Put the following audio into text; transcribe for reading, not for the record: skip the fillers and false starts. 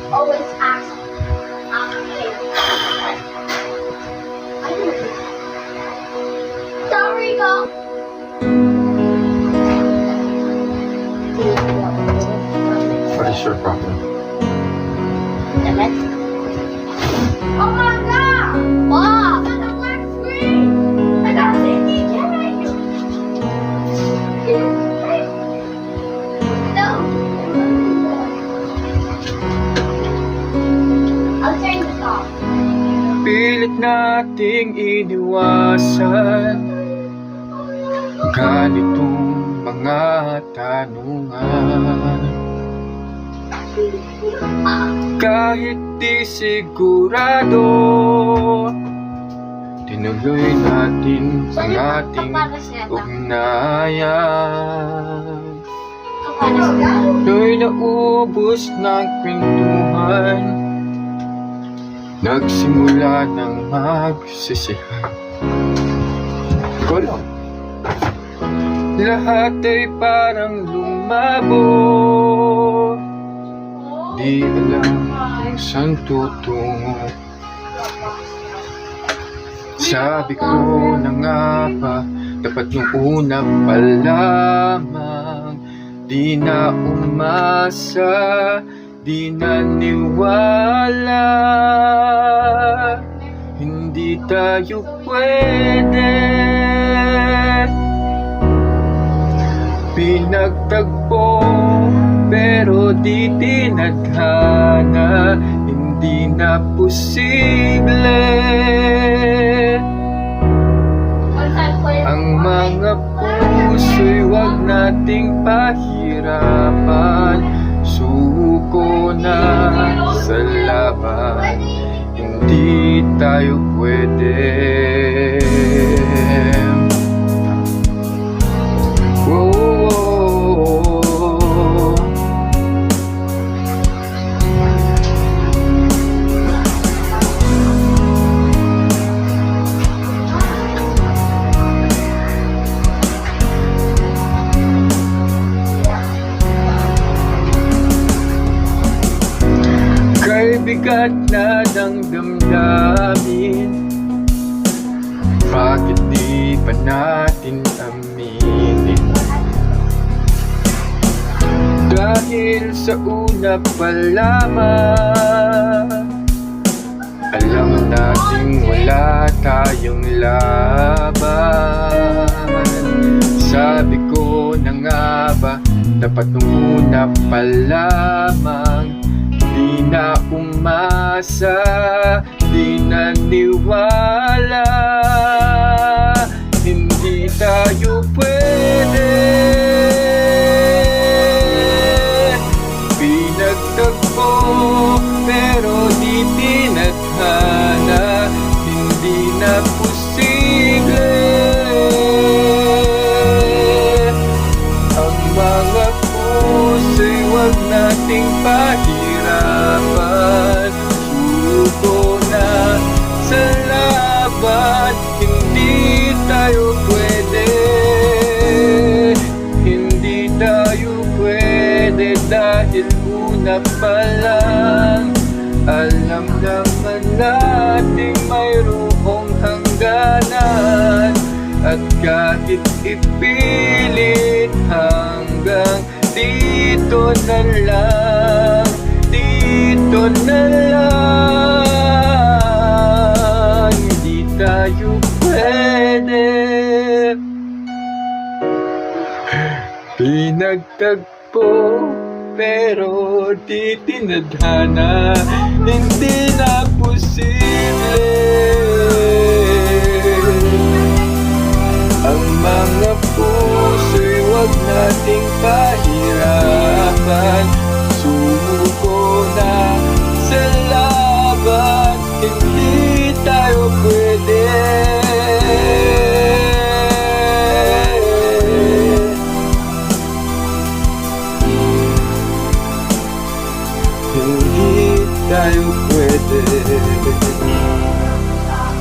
Always ask. Sorry, go. What is your problem? Oh my god! Wow! That's a black screen! I got a CDJ! No! I'll turn this off. Pilit nating iniwasan ganitong mga tanungan. Kahit di sigurado, tinuloy natin ang ating ugnayan. No'y naubos ng kwentuhan, nagsimula ng magsisihan. Kolong. Lahat ay parang lumabo, di alam kung saan tutungo. Sabi ko na nga ba, dapat nung una pa lamang, di na umasa, di naniwala. Hindi tayo pwede. Pinagtagpo pero di tinadhana, hindi na posible. Ang mga puso'y wag nating pahirapan. Suko na sa laban, hindi tayo pwede. Bigat na ng damdamin, bakit di pa natin aminin? Dahil sa una pa lamang, alam nating wala tayong laban. Sabi ko na nga ba, dapat nung una pa lamang, di na umasa, di naniwala. Hindi tayo pwede. Pinagtagpo pero di tinadhana, hindi na posible. Ang mga puso'y wag nating pahirapan. Suko na sa laban, hindi tayo pwede. Hindi tayo pwede dahil una pa lang, alam naman nating mayroong hangganan. At kahit ipilit hanggang dito na lang, dito na lang, hindi tayo pwede. Pinagtagpo pero di tinadhana, hindi na posible. Ang mga puso'y wag nating pahirapan.